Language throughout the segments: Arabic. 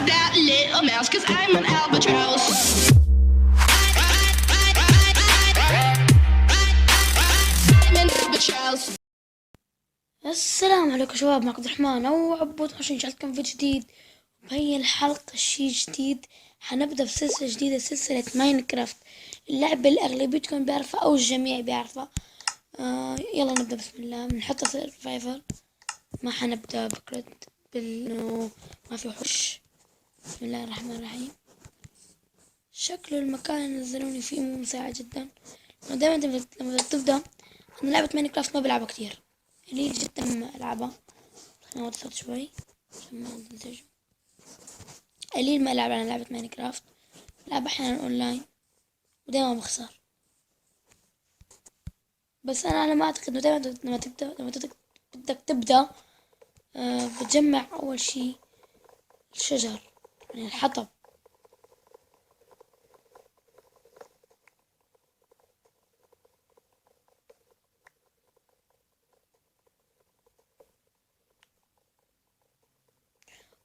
that little mouse, 'cause I'm an albatross. I'm an albatross. السلام عليكم شباب، معكم عبد الرحمن او عبود. عشان جعلتكم فيديو جديد. بهي الحلقة شي جديد، حنبدأ بسلسلة جديدة، سلسلة ماينكرافت، اللعبة اللي أغلبيتكم بيعرفها أو الجميع بيعرفها. يلا نبدأ. بسم الله. بنحط سرفايفر، ما حنبدأ بكرد بانه ما في وحوش. بسم الله الرحمن الرحيم. شكله المكان اللي نزلوني فيه مو مساعد جدا. دائما لما تبدأ، أنا لعبة ماينكرافت ما بلعبها كتير، قليل جدا ما ألعبها. خلينا نوصل شوي عشان ما ننسجم. قليل ما ألعب على لعبة ماينكرافت، بلعب أحيانا أونلاين ودايما بخسر. بس أنا على ما أعتقد إنه دايما بدك تبدأ بتجمع أول شي الشجر، يعني الحطب.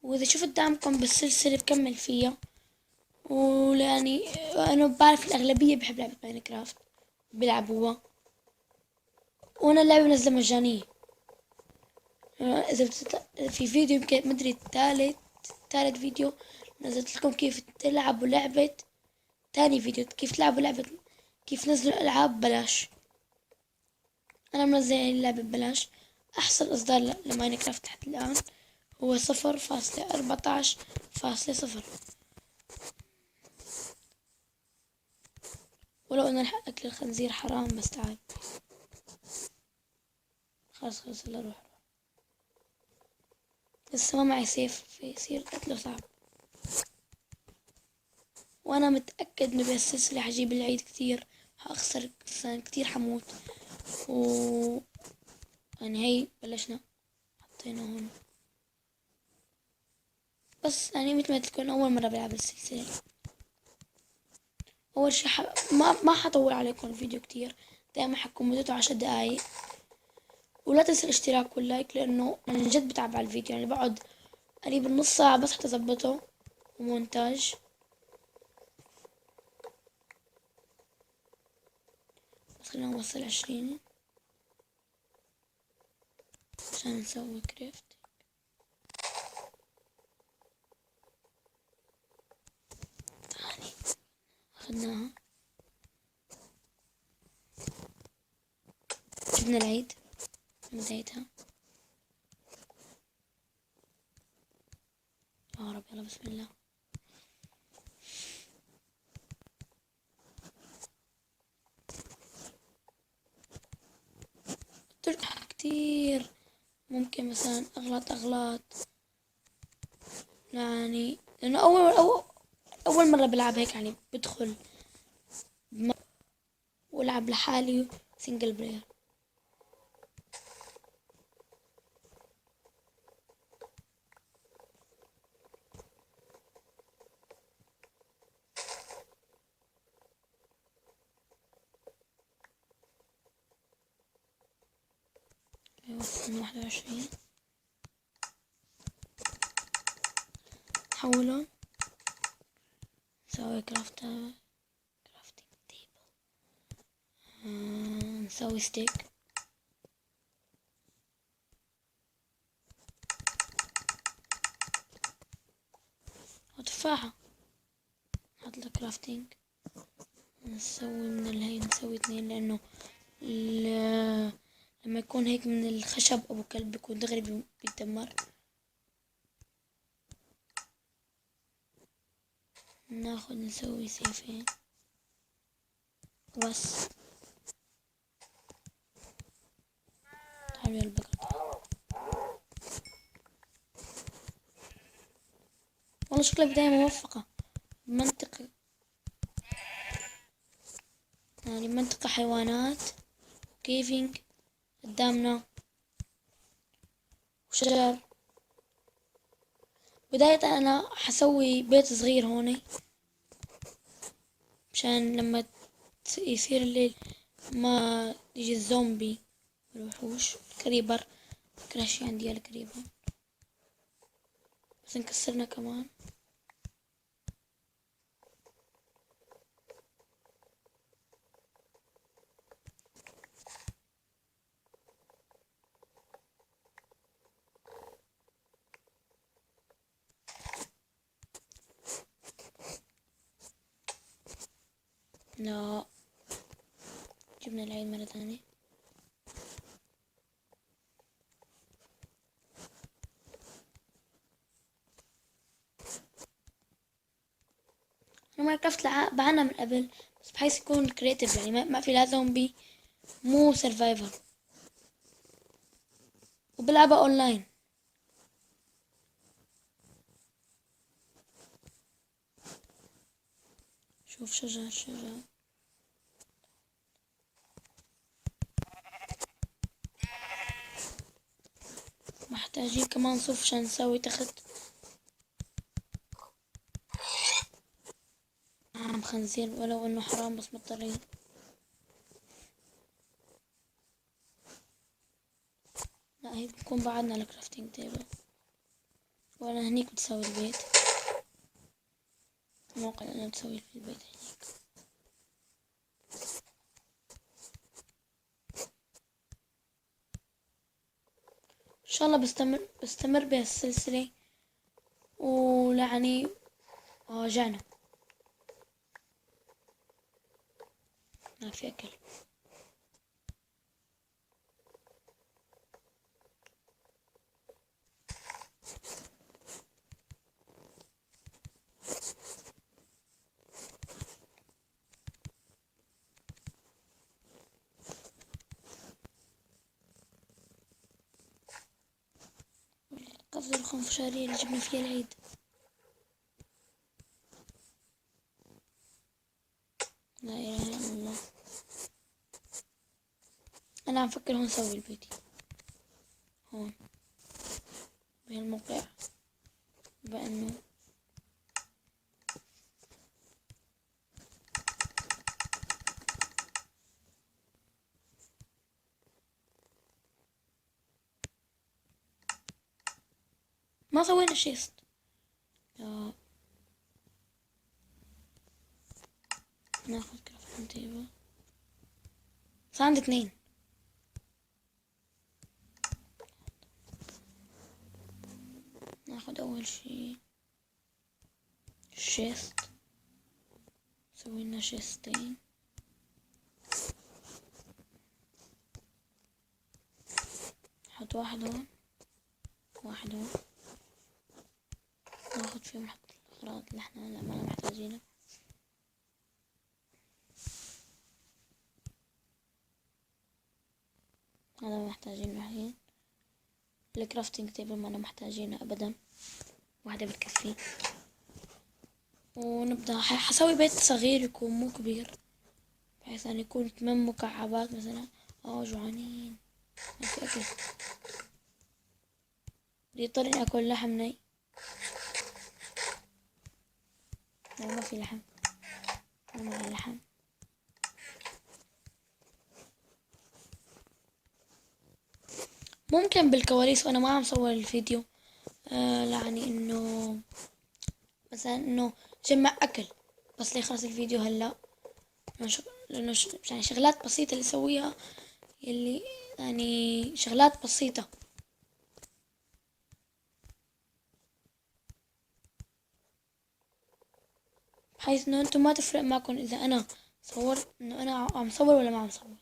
وإذا شفت دعمكم بالسلسلة بكمل فيها. ولاني أنا بعرف الأغلبية بحب لعبة ماينكرافت بيلعبوها، وأنا اللعبة منزلة مجانية. إذا في فيديو يمكن مدري الثالث فيديو نزلت لكم كيف تلعبوا لعبة. تاني فيديو كيف تلعبوا لعبة، كيف نزلوا الألعاب ببلاش. أنا منزل اللعبة ببلاش. أحسن إصدار لماينكرافت حتى الآن هو 0.14.0. ولو أن أكل الخنزير حرام، بس تعال خلاص يلا روح. لسه ما معي سيف، فيصير قتله صعب. وانا متأكد انه بهالسلسلة حجيب العيد كتير، هأخسر كتير، حموت. يعني هي بلشنا، حطينا هون. بس يعني مثل ما تكون اول مرة بلعب السلسلة. اول شي ما حطول عليكم الفيديو كتير، دائما حكون مدته 10 دقايق. ولا تنسى الاشتراك واللايك، لانه من جد بتعب على الفيديو، يعني بقعد قريب نص ساعة بس حتى اظبطه ومونتاج. بس خلينا نوصل 20 عشان نسوي كريفت. أخذناها، جبنا العيد بدايتها. يا رب يلا بسم الله. ترجع كتير، ممكن مثلا أغلاط يعني، لأنه أول مرة بلعب هيك، يعني بدخل والعب لحالي سنجل بلاير. وصلنا 21. حولهم، نسوي كرافتنج تيبل، نسوي ستيك وتفاحة. نحط له كرافتنج. نسوي من الهي، نسوي 2 لأنه لما يكون هيك من الخشب أبو كلب بيكون دغري بيتدمر. ناخد نسوي سيفين بس. تعالوا يا البقر، والله شكلها بداية موفقة. منطقة، يعني منطقة حيوانات وكيفينج قدامنا وشجر. بداية أنا حسوي بيت صغير هوني مشان لما يصير الليل ما يجي الزومبي والوحوش. الكريبر، فكرة شي عندي الكريبر، بس نكسرنا كمان. لا، جبنا العيد مرة ثانية. انا ماينكرافت بعنا من قبل، بس بحيث يكون كريتيف، يعني ما في لا زومبي مو سرفايفر، وبلعبها اونلاين. شوف شجر شجر. محتاجين كمان صوف عشان نسوي تخت. عم خنزير ولو انه حرام بس مضطرين. لا، هي بنكون بعدنا على كرافتنج تيبل، وانا هنيك بتسوي البيت. الموقع اللي انا بتسوي في البيت هنيك. ان شاء الله بستمر بهالسلسلة، ويعني جعنا. ما في اكل. قفز الخنفشارية اللي جبنا فيها العيد. لا اله الا الله. انا عم فكر هون سوي البيت، هون بهالموقع، بانه ما سوينا شيست. لا، ناخذ كرافتنج تيبل. صار عندي 2. ناخذ اول شي شيست، سوينا شيستين. نحط واحد هون، واحد هون. ناخذ فيهم نحط الأغراض اللي احنا ما محتاجينها. هذا ما محتاجينه الحين. الكرافتنج تيبل ما محتاجينه ابدا، واحدة بتكفي. ونبدأ حسوي بيت صغير يكون مو كبير، بحيث ان يكون 8 مكعبات مثلا. جوعانين، ما في اكل. بدي اضطر اني اكل لحم ني. ما في لحم، ما معي لحم. ممكن بالكواليس وانا ما عم صور الفيديو، يعني انه مثلا انه جمع اكل، بس ليخلص الفيديو هلا. لانه يعني شغلات بسيطة اللي اسويها، يلي يعني شغلات بسيطة، بحيث انه انتم ما تفرق معكم اذا انا صورت انه انا عم صور ولا ما عم صور.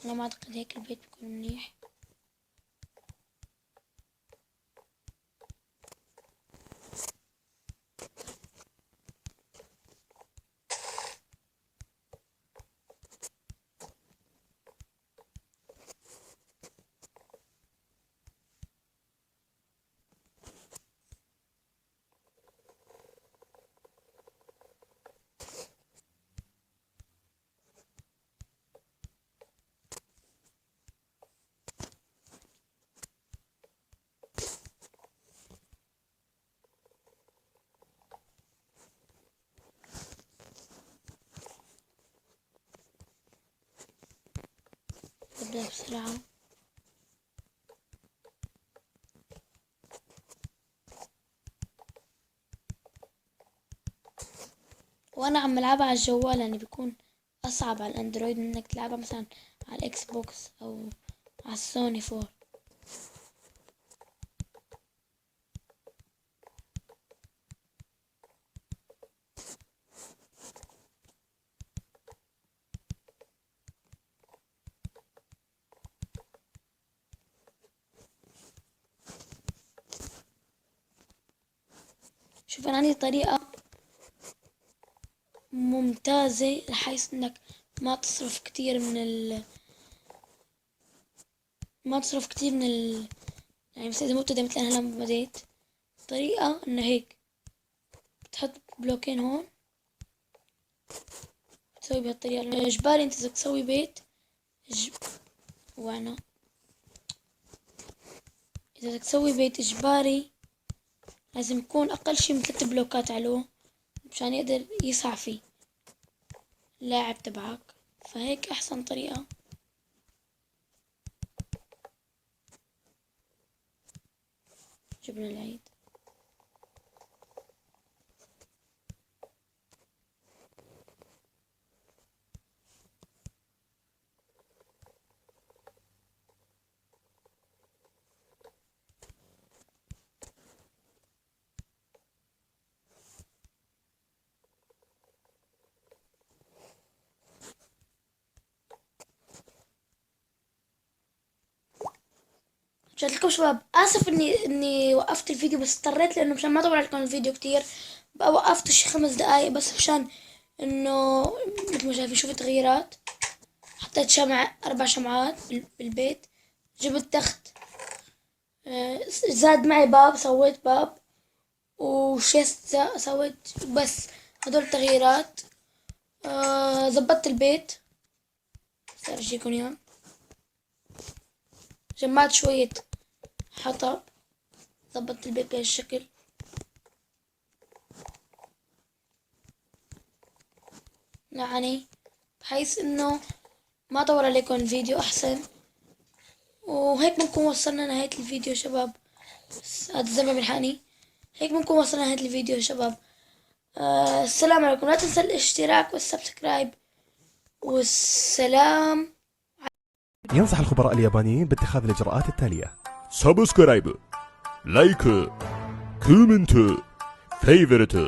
انا ما اعتقد هيك البيت بيكون منيح. ابدأ بسرعة. وانا عم العبها على الجوال يعني بيكون أصعب على الأندرويد من إنك تلعبها مثلا على الإكس بوكس أو على السوني 4. شوف أنا عندي طريقة ممتازة بحيث إنك ما تصرف كتير يعني مثلا إذا مبتدئ مثل أنا لما بديت، طريقة إنه هيك بتحط بلوكين هون، بتسوي بهالطريقة. لأنه إجباري أنت إذا تسوي بيت وأنا إذا بدك تسوي بيت إجباري لازم يكون أقل شي من 3 بلوكات علوه مشان يقدر يسع فيه اللاعب تبعك. فهيك أحسن طريقة. جبنا العيد. رجعت لكم شباب، اسف اني وقفت الفيديو، بس اضطريت لانه مشان ما اطول عليكم الفيديو كتير بقى وقفت شي 5 دقايق بس مشان انه مثل ما شايفين شوفوا تغييرات. حطيت 4 شمعات بالبيت، جبت تخت، زاد معي باب، سويت باب وشيست سويت، بس هدول تغييرات. زبطت البيت، سأرجيكم اياه. جمعت شوية حطب، ظبطت البيت بهالشكل. يعني بحيث انه ما اطول عليكم الفيديو احسن. وهيك بنكون وصلنا نهاية الفيديو شباب. هذا الزلمة بيلحقني. هيك بنكون وصلنا نهاية الفيديو شباب. السلام عليكم، لا تنسى الاشتراك والسبسكرايب، والسلام. ينصح الخبراء اليابانيين باتخاذ الإجراءات التالية: サブスクライブ、ライク、コメント、フェイブルト。